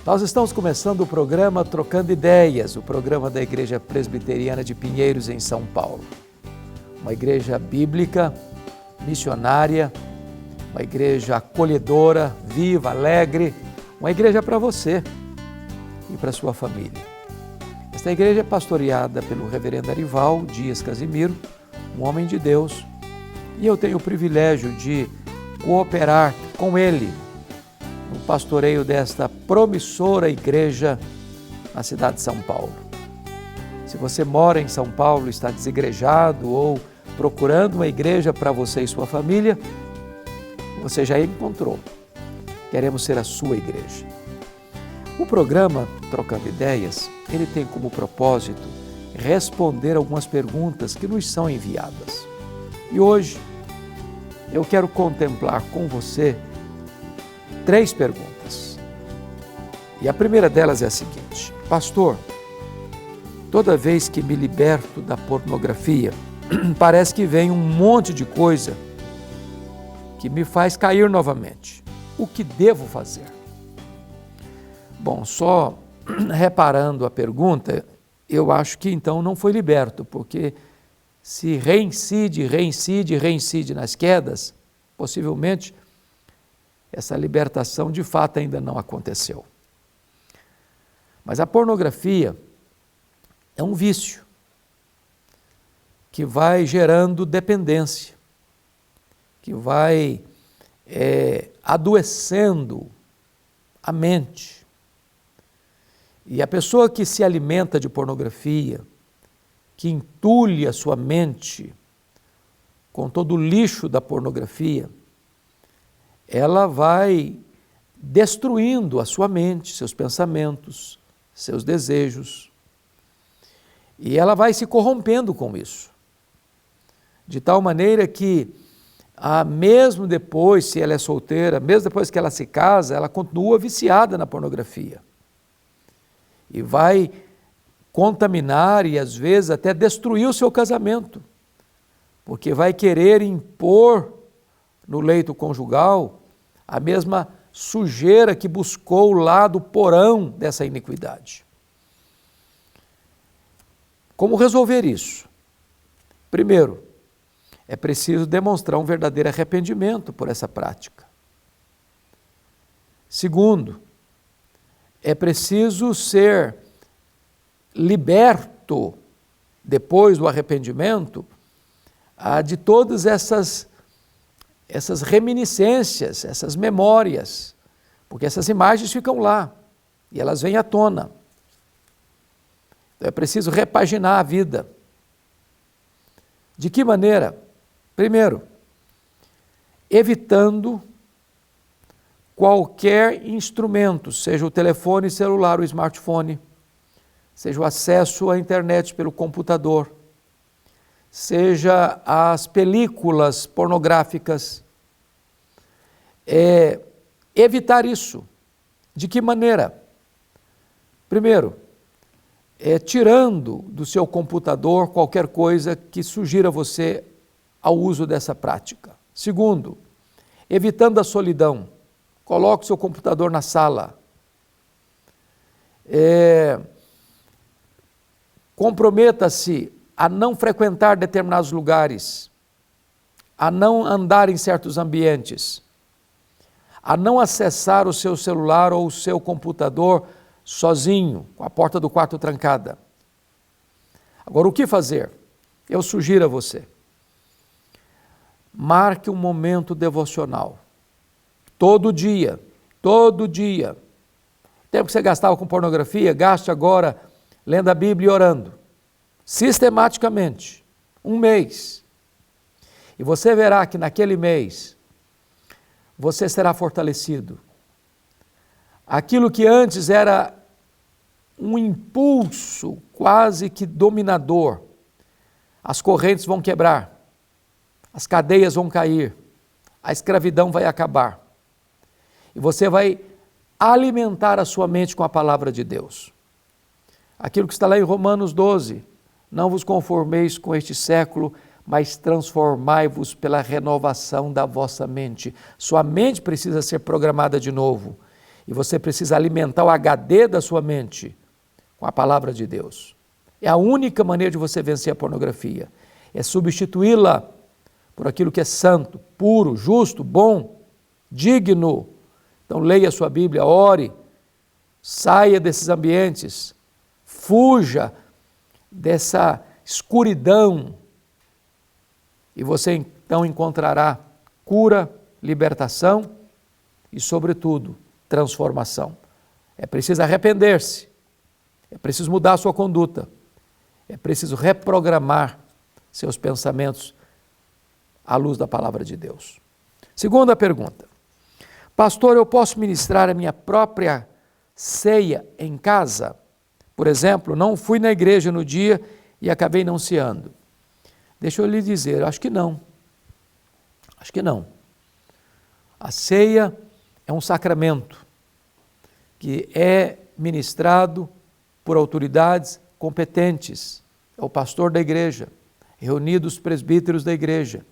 Nós estamos começando o programa Trocando Ideias, o programa da Igreja Presbiteriana de Pinheiros, em São Paulo. Uma igreja bíblica, missionária, uma igreja acolhedora, viva, alegre, uma igreja para você e para sua família. Esta igreja é pastoreada pelo reverendo Arival Dias Casimiro, um homem de Deus, e eu tenho o privilégio de cooperar com ele no pastoreio desta promissora igreja na cidade de São Paulo. Se você mora em São Paulo, está desigrejado ou procurando uma igreja para você e sua família, você já encontrou. Queremos ser a sua igreja. O programa Trocando Ideias, ele tem como propósito responder algumas perguntas que nos são enviadas. E hoje eu quero contemplar com você 3 perguntas. E a primeira delas é a seguinte: pastor, toda vez que me liberto da pornografia, parece que vem um monte de coisa que me faz cair novamente. O que devo fazer? Bom, só reparando a pergunta, eu acho que então não foi liberto, porque se reincide nas quedas, possivelmente essa libertação de fato ainda não aconteceu. Mas a pornografia é um vício que vai gerando dependência, que vai adoecendo a mente. E a pessoa que se alimenta de pornografia, que entulha a sua mente com todo o lixo da pornografia, ela vai destruindo a sua mente, seus pensamentos, seus desejos, e ela vai se corrompendo com isso, de tal maneira que, mesmo depois, se ela é solteira, mesmo depois que ela se casa, ela continua viciada na pornografia, e vai contaminar e às vezes até destruir o seu casamento, porque vai querer impor no leito conjugal a mesma sujeira que buscou lá do porão dessa iniquidade. Como resolver isso? Primeiro, é preciso demonstrar um verdadeiro arrependimento por essa prática. Segundo, é preciso ser liberto, depois do arrependimento, de todas essas reminiscências, essas memórias, porque essas imagens ficam lá e elas vêm à tona. Então é preciso repaginar a vida. De que maneira? Primeiro, evitando qualquer instrumento, seja o telefone celular, o smartphone, seja o acesso à internet pelo computador, seja as películas pornográficas, evitar isso. De que maneira? Primeiro, tirando do seu computador qualquer coisa que sugira você ao uso dessa prática. Segundo, evitando a solidão. Coloque o seu computador na sala. Comprometa-se a não frequentar determinados lugares, a não andar em certos ambientes, a não acessar o seu celular ou o seu computador sozinho, com a porta do quarto trancada. Agora, o que fazer? Eu sugiro a você: marque um momento devocional. Todo dia. O tempo que você gastava com pornografia, gaste agora lendo a Bíblia e orando. Sistematicamente. 1 mês. E você verá que naquele mês você será fortalecido. Aquilo que antes era um impulso quase que dominador, as correntes vão quebrar, as cadeias vão cair, a escravidão vai acabar. E você vai alimentar a sua mente com a palavra de Deus. Aquilo que está lá em Romanos 12, não vos conformeis com este século, mas transformai-vos pela renovação da vossa mente. Sua mente precisa ser programada de novo. E você precisa alimentar o HD da sua mente com a palavra de Deus. É a única maneira de você vencer a pornografia. É substituí-la por aquilo que é santo, puro, justo, bom, digno. Então leia a sua Bíblia, ore, saia desses ambientes, fuja dessa escuridão e você então encontrará cura, libertação e, sobretudo, transformação. É preciso arrepender-se, é preciso mudar a sua conduta, é preciso reprogramar seus pensamentos à luz da palavra de Deus. Segunda pergunta: pastor, eu posso ministrar a minha própria ceia em casa? Por exemplo, não fui na igreja no dia e acabei não ceando. Deixa eu lhe dizer, acho que não. Acho que não. A ceia é um sacramento que é ministrado por autoridades competentes. É o pastor da igreja, reunidos os presbíteros da igreja,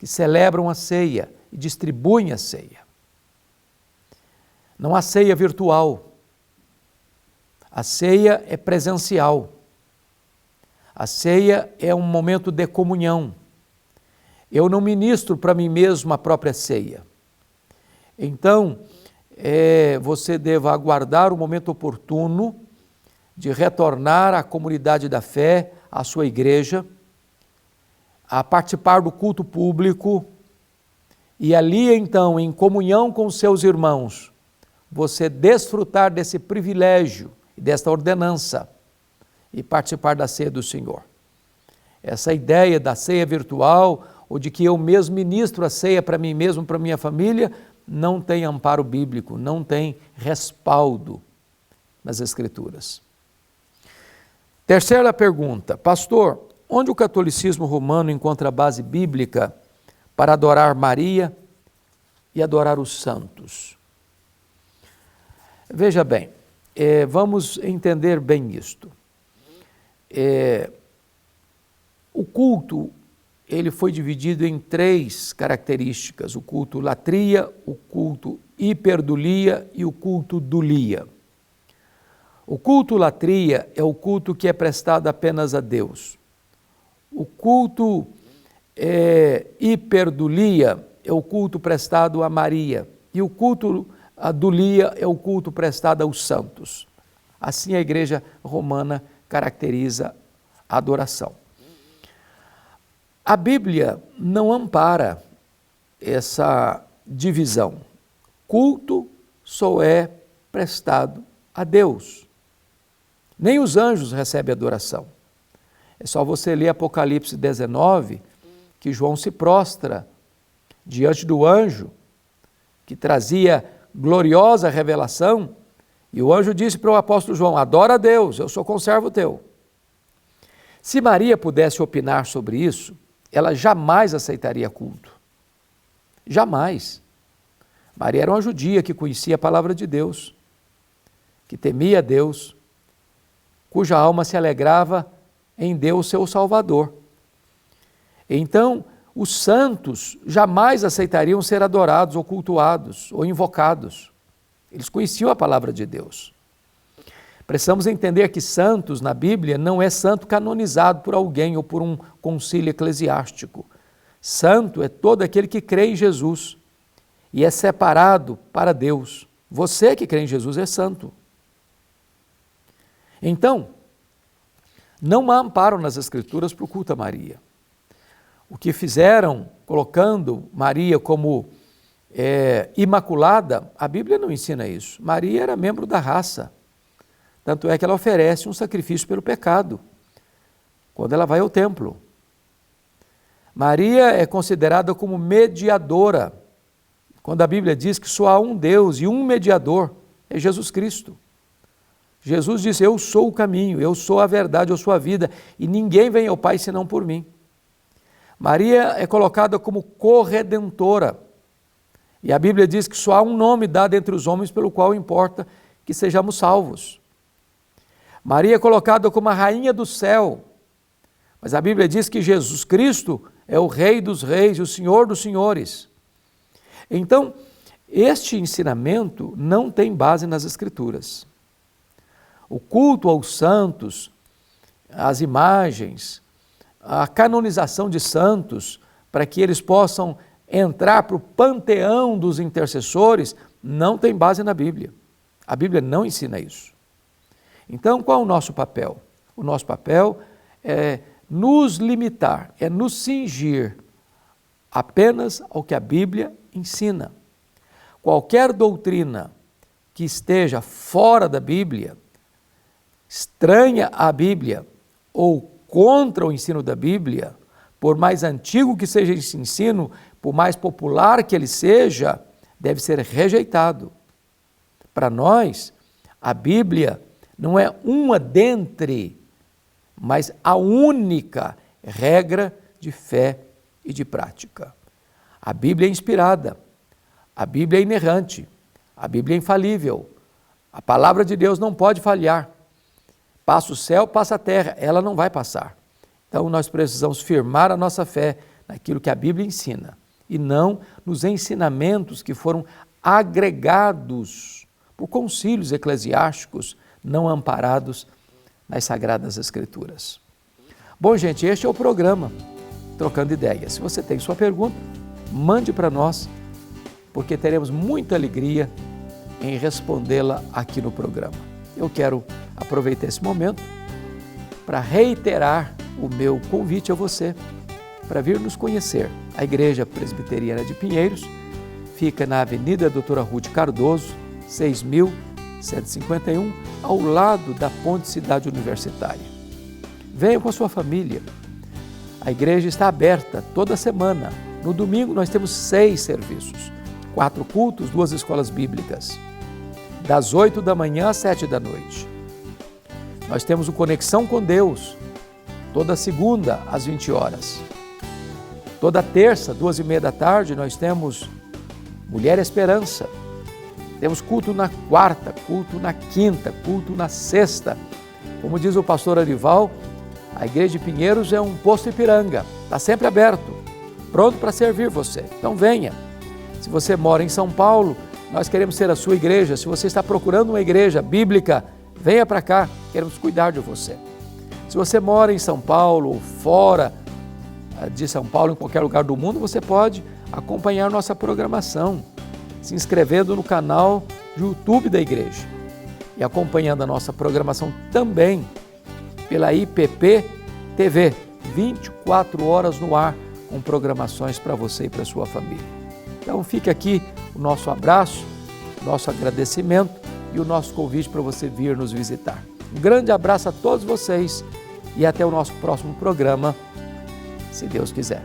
que celebram a ceia e distribuem a ceia. Não há ceia virtual. A ceia é presencial. A ceia é um momento de comunhão. Eu não ministro para mim mesmo a própria ceia. Então, você deve aguardar o momento oportuno de retornar à comunidade da fé, à sua igreja, a participar do culto público e ali então, em comunhão com seus irmãos, você desfrutar desse privilégio e desta ordenança e participar da ceia do Senhor. Essa ideia da ceia virtual ou de que eu mesmo ministro a ceia para mim mesmo, para minha família, não tem amparo bíblico, não tem respaldo nas Escrituras. Terceira pergunta: pastor, onde o catolicismo romano encontra base bíblica para adorar Maria e adorar os santos? Veja bem, vamos entender bem isto. O culto, ele foi dividido em 3 características: o culto latria, o culto hiperdulia e o culto dulia. O culto latria é o culto que é prestado apenas a Deus. O culto hiperdulia é o culto prestado a Maria. E o culto dulia é o culto prestado aos santos. Assim a Igreja Romana caracteriza a adoração. A Bíblia não ampara essa divisão. Culto só é prestado a Deus. Nem os anjos recebem adoração. É só você ler Apocalipse 19, que João se prostra diante do anjo, que trazia gloriosa revelação, e o anjo disse para o apóstolo João: adora a Deus, eu sou conservo teu. Se Maria pudesse opinar sobre isso, ela jamais aceitaria culto. Jamais. Maria era uma judia que conhecia a palavra de Deus, que temia a Deus, cuja alma se alegrava em Deus, seu Salvador. Então, os santos jamais aceitariam ser adorados ou cultuados ou invocados. Eles conheciam a palavra de Deus. Precisamos entender que santos na Bíblia não é santo canonizado por alguém ou por um concílio eclesiástico. Santo é todo aquele que crê em Jesus e é separado para Deus. Você que crê em Jesus é santo. Então, não há amparo nas Escrituras para o culto a Maria. O que fizeram, colocando Maria como imaculada, a Bíblia não ensina isso. Maria era membro da raça. Tanto é que ela oferece um sacrifício pelo pecado, quando ela vai ao templo. Maria é considerada como mediadora, quando a Bíblia diz que só há um Deus e um mediador, é Jesus Cristo. Jesus disse: eu sou o caminho, eu sou a verdade, eu sou a vida, e ninguém vem ao Pai senão por mim. Maria é colocada como corredentora, e a Bíblia diz que só há um nome dado entre os homens pelo qual importa que sejamos salvos. Maria é colocada como a rainha do céu, mas a Bíblia diz que Jesus Cristo é o Rei dos reis e o Senhor dos senhores. Então, Este ensinamento não tem base nas Escrituras. O culto aos santos, as imagens, a canonização de santos, para que eles possam entrar para o panteão dos intercessores, não tem base na Bíblia. A Bíblia não ensina isso. Então, qual é o nosso papel? O nosso papel é nos limitar, é nos cingir apenas ao que a Bíblia ensina. Qualquer doutrina que esteja fora da Bíblia, estranha à Bíblia ou contra o ensino da Bíblia, por mais antigo que seja esse ensino, por mais popular que ele seja, deve ser rejeitado. Para nós, a Bíblia não é uma dentre, mas a única regra de fé e de prática. A Bíblia é inspirada, a Bíblia é inerrante, a Bíblia é infalível, a palavra de Deus não pode falhar. Passa o céu, passa a terra, ela não vai passar. Então nós precisamos firmar a nossa fé naquilo que a Bíblia ensina e não nos ensinamentos que foram agregados por concílios eclesiásticos não amparados nas Sagradas Escrituras. Bom, gente, este é o programa Trocando Ideias. Se você tem sua pergunta, mande para nós, porque teremos muita alegria em respondê-la aqui no programa. Eu quero aproveitar esse momento para reiterar o meu convite a você para vir nos conhecer. A Igreja Presbiteriana de Pinheiros fica na Avenida Doutora Ruth Cardoso, 6.151, ao lado da Ponte Cidade Universitária. Venha com a sua família. A igreja está aberta toda semana. No domingo nós temos 6 serviços, 4 cultos, 2 escolas bíblicas, das 8 da manhã às 7 da noite. Nós temos o Conexão com Deus, toda segunda às 20 horas. Toda terça, 2h30 da tarde, nós temos Mulher Esperança. Temos culto na quarta, culto na quinta, culto na sexta. Como diz o pastor Arival, a Igreja de Pinheiros é um posto Ipiranga, está sempre aberto, pronto para servir você. Então venha. Se você mora em São Paulo, nós queremos ser a sua igreja. Se você está procurando uma igreja bíblica, venha para cá, queremos cuidar de você. Se você mora em São Paulo ou fora de São Paulo, em qualquer lugar do mundo, você pode acompanhar nossa programação, se inscrevendo no canal do YouTube da igreja e acompanhando a nossa programação também pela IPP TV, 24 horas no ar, com programações para você e para a sua família. Então fica aqui o nosso abraço, nosso agradecimento e o nosso convite para você vir nos visitar. Um grande abraço a todos vocês e até o nosso próximo programa, se Deus quiser.